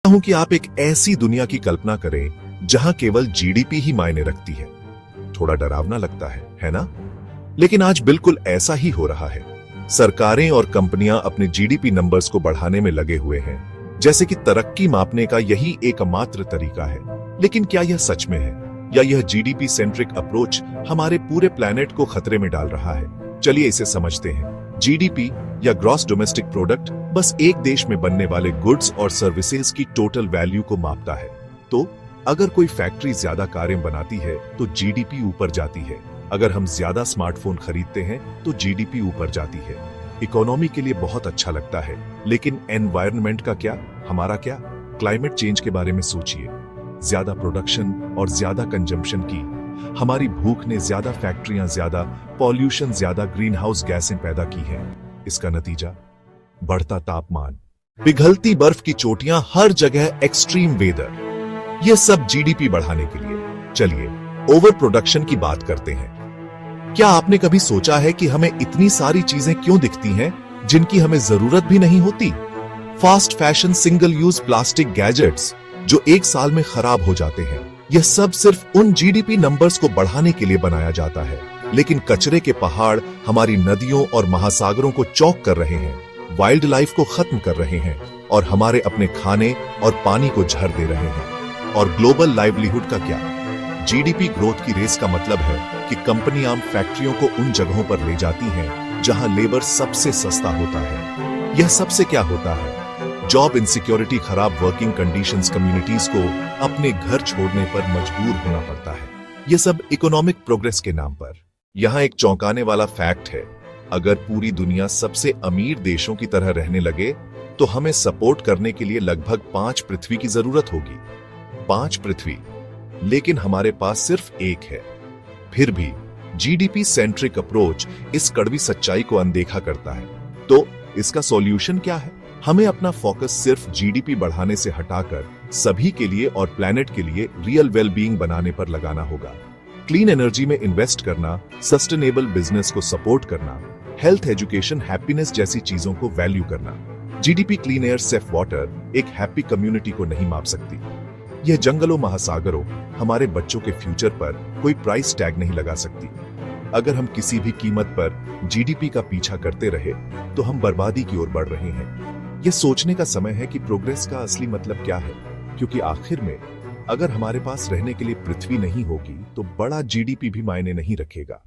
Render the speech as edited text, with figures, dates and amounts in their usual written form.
हूं कि आप एक ऐसी दुनिया की कल्पना करें जहां केवल जीडीपी ही मायने रखती है। थोड़ा डरावना लगता है ना? लेकिन आज बिल्कुल ऐसा ही हो रहा है। सरकारें और कंपनियां अपने जीडीपी नंबर्स को बढ़ाने में लगे हुए हैं, जैसे कि तरक्की मापने का यही एकमात्र तरीका है। लेकिन क्या यह सच में है, या यह जीडीपी सेंट्रिक अप्रोच हमारे पूरे प्लेनेट को खतरे में डाल रहा है? चलिए इसे समझते हैं। जीडीपी या ग्रॉस डोमेस्टिक प्रोडक्ट बस एक देश में बनने वाले गुड्स और सर्विसेज की टोटल वैल्यू को मापता है। तो अगर कोई फैक्ट्री ज्यादा कारें बनाती है तो जीडीपी ऊपर जाती है। अगर हम ज्यादा स्मार्टफोन खरीदते हैं तो जीडीपी ऊपर जाती है। इकोनॉमी के लिए बहुत अच्छा लगता है, लेकिन एनवायरनमेंट का क्या, हमारा क्या? क्लाइमेट चेंज के बारे में सोचिए। ज्यादा प्रोडक्शन और ज्यादा कंजम्पशन की हमारी भूख ने ज्यादा फैक्ट्रियां, ज्यादा पॉल्यूशन, ज्यादा ग्रीन हाउस गैसें पैदा की हैं। इसका नतीजा बढ़ता तापमान, पिघलती बर्फ की चोटियां, हर जगह एक्सट्रीम वेदर, ये सब जीडीपी बढ़ाने के लिए। चलिए ओवर प्रोडक्शन की बात करते हैं। क्या आपने कभी सोचा है कि हमें इतनी सारी चीजें क्यों दिखती हैं जिनकी हमें जरूरत भी नहीं होती? Fast fashion, single use plastic, gadgets जो एक साल में खराब हो जाते हैं, यह सब सिर्फ उन जीडीपी नंबर्स को बढ़ाने के लिए बनाया जाता है। लेकिन कचरे के पहाड़ हमारी नदियों और महासागरों को चौक कर रहे हैं, वाइल्ड लाइफ को खत्म कर रहे हैं और हमारे अपने खाने और पानी को झर दे रहे हैं। और ग्लोबल लाइवलीहुड का क्या? जीडीपी ग्रोथ की रेस का मतलब है कि कंपनियां फैक्ट्रियों को उन जगहों पर ले जाती हैं जहां लेबर सबसे सस्ता होता है। यह सबसे क्या होता है? जॉब इनसिक्योरिटी, खराब वर्किंग कंडीशंस, कम्युनिटीज को अपने घर छोड़ने पर मजबूर होना पड़ता है। यह सब इकोनॉमिक प्रोग्रेस के नाम पर। यहां एक चौंकाने वाला फैक्ट है, अगर पूरी दुनिया सबसे अमीर देशों की तरह रहने लगे तो हमें सपोर्ट करने के लिए लगभग 5 पृथ्वी की जरूरत होगी। 5 पृथ्वी, लेकिन हमारे पास सिर्फ एक है। फिर भी जीडीपी सेंट्रिक अप्रोच इस कड़वी सच्चाई को अनदेखा करता है। तो इसका सॉल्यूशन क्या है? हमें अपना फोकस सिर्फ जीडीपी बढ़ाने से हटाकर सभी के लिए और प्लैनेट के लिए रियल वेलबीइंग बनाने पर लगाना होगा। क्लीन एनर्जी में इन्वेस्ट करना, सस्टेनेबल बिजनेस को सपोर्ट करना, हेल्थ, एजुकेशन, हैप्पीनेस जैसी चीजों को वैल्यू करना। GDP, clean air, safe water एक हैप्पी कम्युनिटी को नहीं माप सकती। यह जंगलों, महासागरों, हमारे बच्चों के फ्यूचर पर कोई प्राइस टैग नहीं लगा सकती। अगर हम किसी भी कीमत पर जीडीपी का पीछा करते रहे तो हम बर्बादी की ओर बढ़ रहे हैं। यह सोचने का समय है कि प्रोग्रेस का असली मतलब क्या है, क्योंकि आखिर में अगर हमारे पास रहने के लिए पृथ्वी नहीं होगी तो बड़ा जीडीपी भी मायने नहीं रखेगा।